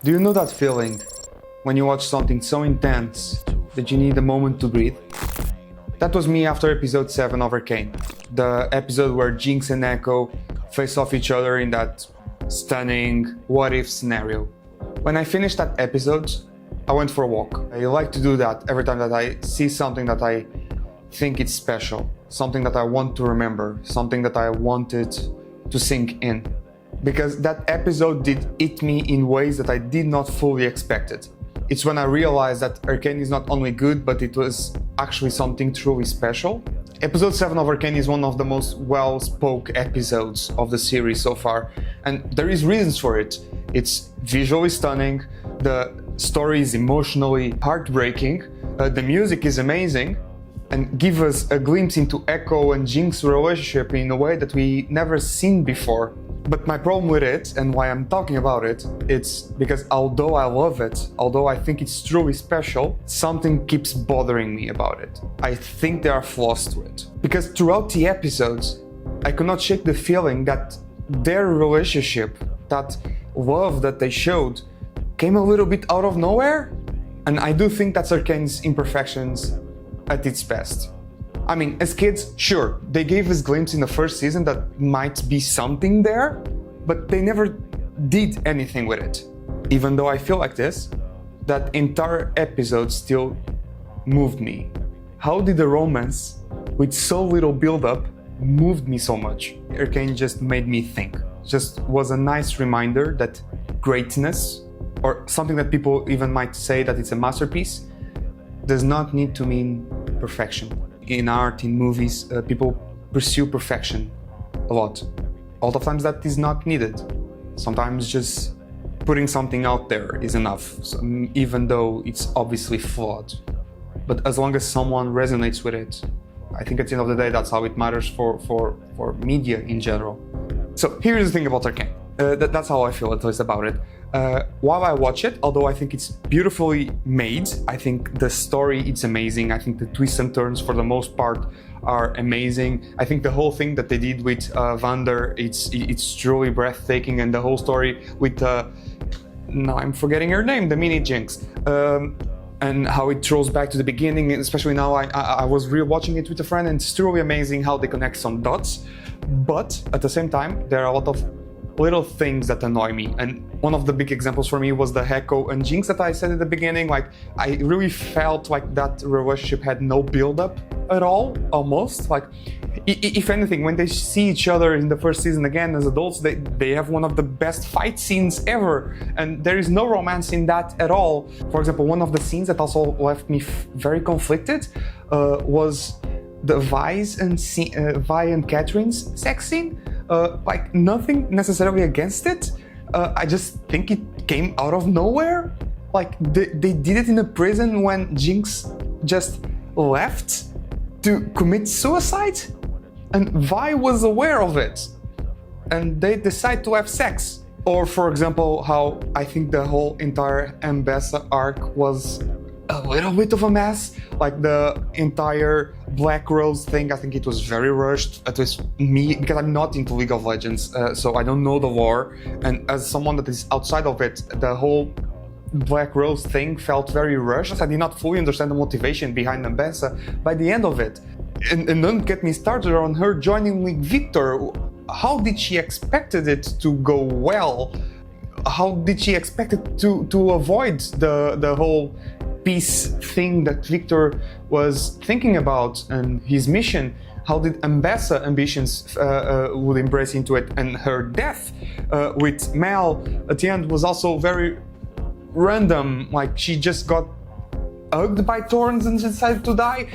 Do you know that feeling when you watch something so intense that you need a moment to breathe? That was me after episode 7 of Arcane, the episode where Jinx and Ekko face off each other in that stunning what-if scenario. When I finished that episode, I went for a walk. I like to do that every time that I see something that I think it's special, something that I want to remember, something that I wanted to sink in. Because that episode did hit me in ways that I did not fully expect it. It's when I realized that Arcane is not only good, but it was actually something truly special. Episode 7 of Arcane is one of the most well-spoken episodes of the series so far, and there is reasons for it. It's visually stunning, the story is emotionally heartbreaking, the music is amazing, and give us a glimpse into Ekko and Jinx's relationship in a way that we never seen before. But my problem with it, and why I'm talking about it, it's because although I love it, although I think it's truly special, something keeps bothering me about it. I think there are flaws to it. Because throughout the episodes, I could not shake the feeling that their relationship, that love that they showed, came a little bit out of nowhere. And I do think that's Arcane's imperfections at its best. I mean, as kids, sure, they gave us glimpse in the first season that might be something there, but they never did anything with it. Even though I feel like this, that entire episode still moved me. How did the romance, with so little build-up, moved me so much? Arcane just made me think. Just was a nice reminder that greatness, or something that people even might say that it's a masterpiece, does not need to mean perfection. In art, in movies, people pursue perfection a lot. All the times that is not needed. Sometimes just putting something out there is enough, even though it's obviously flawed. But as long as someone resonates with it, I think at the end of the day, that's how it matters for media in general. So here's the thing about Arcane. That's how I feel at least about it. While I watch it, although I think it's beautifully made, I think the story it's amazing. I think the twists and turns for the most part are amazing. I think the whole thing that they did with Vander, it's truly breathtaking, and the whole story with now I'm forgetting her name, the mini Jinx, and how it throws back to the beginning. And especially now, I was rewatching it with a friend, and it's truly amazing how they connect some dots. But at the same time, there are a lot of little things that annoy me, and one of the big examples for me was the Ekko and Jinx that I said at the beginning. Like, I really felt like that relationship had no build-up at all, almost. Like, if anything, when they see each other in the first season again as adults, they have one of the best fight scenes ever, and there is no romance in that at all. For example, one of the scenes that also left me very conflicted was the Vi and Catherine's sex scene. Like, nothing necessarily against it. I just think it came out of nowhere. Like, they did it in a prison when Jinx just left to commit suicide, and Vi was aware of it, and they decide to have sex. Or, for example, how I think the whole entire Ambessa arc was a little bit of a mess. Like, the entire Black Rose thing, I think it was very rushed, at least me, because I'm not into League of Legends, so I don't know the lore, and as someone that is outside of it, the whole Black Rose thing felt very rushed. I did not fully understand the motivation behind Ambessa by the end of it. And don't get me started on her joining with Victor. How did she expected it to go well? How did she expect it to avoid the whole peace thing that Victor was thinking about and his mission? How did Ambessa ambitions would embrace into it? And her death with Mel at the end was also very random. Like, she just got hugged by thorns and decided to die.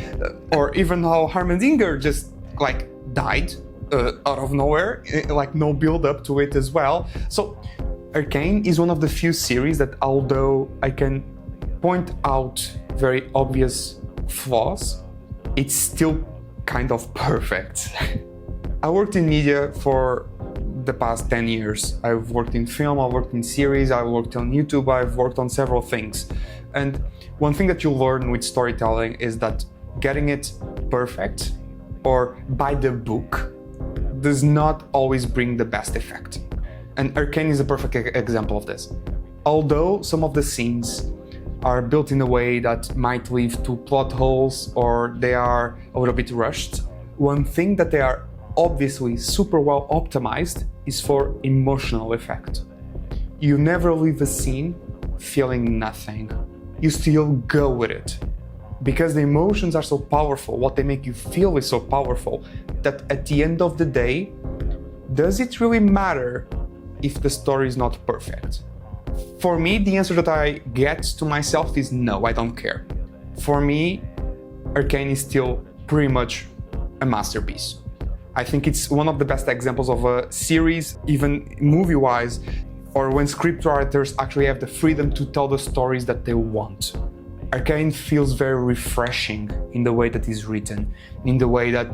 Or even how Harmendinger just like died out of nowhere, like no build up to it as well. So Arcane is one of the few series that, although I can point out very obvious flaws, it's still kind of perfect. I worked in media for the past 10 years. I've worked in film, I've worked in series, I've worked on YouTube, I've worked on several things. And one thing that you learn with storytelling is that getting it perfect or by the book does not always bring the best effect. And Arcane is a perfect example of this. Although some of the scenes are built in a way that might lead to plot holes or they are a little bit rushed, one thing that they are obviously super well optimized is for emotional effect. You never leave a scene feeling nothing. You still go with it. Because the emotions are so powerful, what they make you feel is so powerful, that at the end of the day, does it really matter if the story is not perfect? For me, the answer that I get to myself is no, I don't care. For me, Arcane is still pretty much a masterpiece. I think it's one of the best examples of a series, even movie-wise, or when scriptwriters actually have the freedom to tell the stories that they want. Arcane feels very refreshing in the way that it's written, in the way that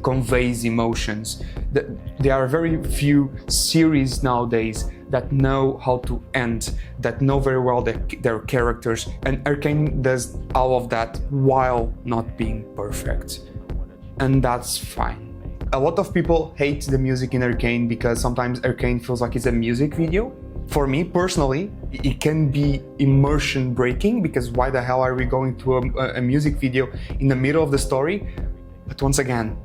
conveys emotions. There are very few series nowadays that know how to end, that know very well their characters, and Arcane does all of that while not being perfect. And that's fine. A lot of people hate the music in Arcane because sometimes Arcane feels like it's a music video. For me personally, it can be immersion breaking because why the hell are we going to a music video in the middle of the story? But once again,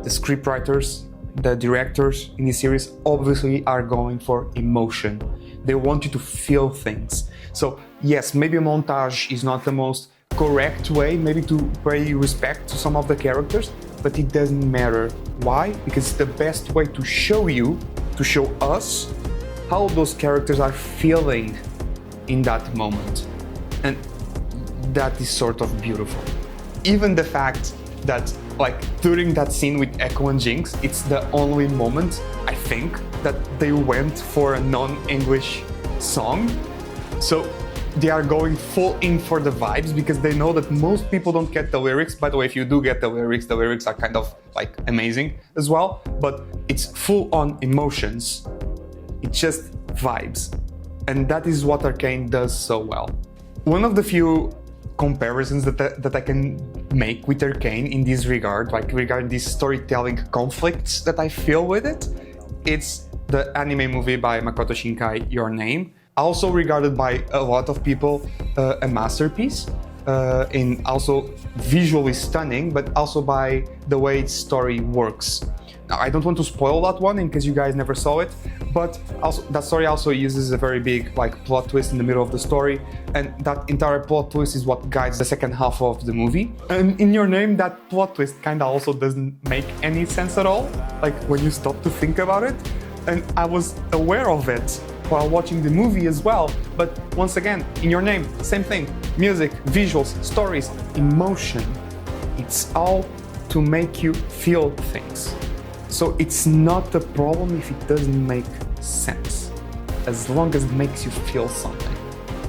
the scriptwriters, the directors in this series obviously are going for emotion. They want you to feel things. So yes, maybe a montage is not the most correct way maybe to pay respect to some of the characters, but it doesn't matter. Why? Because it's the best way to show you, to show us how those characters are feeling in that moment. And that is sort of beautiful. Even the fact that during that scene with Ekko and Jinx, it's the only moment, I think, that they went for a non-English song. So they are going full in for the vibes because they know that most people don't get the lyrics. By the way, if you do get the lyrics are kind of amazing as well, but it's full on emotions. It's just vibes. And that is what Arcane does so well. One of the few comparisons that I can make with Arcane in this regard, regarding these storytelling conflicts that I feel with it, it's the anime movie by Makoto Shinkai, Your Name. Also regarded by a lot of people a masterpiece, in also visually stunning, but also by the way its story works. Now, I don't want to spoil that one in case you guys never saw it, but also that story also uses a very big plot twist in the middle of the story, and that entire plot twist is what guides the second half of the movie. And in Your Name, that plot twist kinda also doesn't make any sense at all, when you stop to think about it. And I was aware of it while watching the movie as well, but once again, in Your Name, same thing. Music, visuals, stories, emotion. It's all to make you feel things. So it's not a problem if it doesn't make sense, as long as it makes you feel something.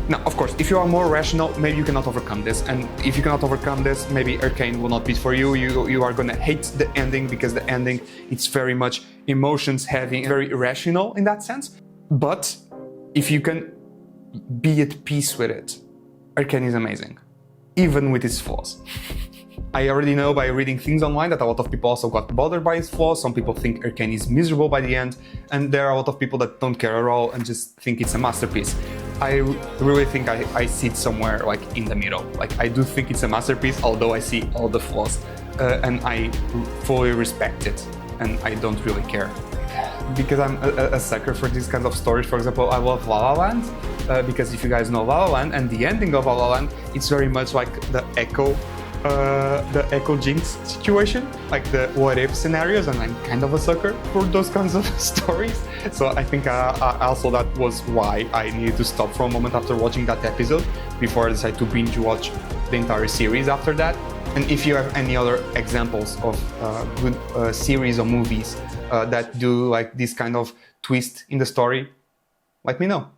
Now, of course, if you are more rational, maybe you cannot overcome this, and if you cannot overcome this, maybe Arcane will not be for you. You are gonna hate the ending because the ending, it's very much emotions heavy, very irrational in that sense. But if you can be at peace with it, Arcane is amazing, even with its flaws. I already know by reading things online that a lot of people also got bothered by its flaws. Some people think Arcane is miserable by the end, and there are a lot of people that don't care at all and just think it's a masterpiece. I really think I see it somewhere in the middle. I do think it's a masterpiece, although I see all the flaws, and I fully respect it, and I don't really care. Because I'm a sucker for these kinds of stories. For example, I love La La Land, because if you guys know La La Land and the ending of La La Land, it's very much like the Ekko Jinx situation, the what if scenarios, and I'm kind of a sucker for those kinds of stories. So I think also that was why I needed to stop for a moment after watching that episode before I decided to binge watch the entire series after that. And if you have any other examples of good series or movies that do this kind of twist in the story, let me know.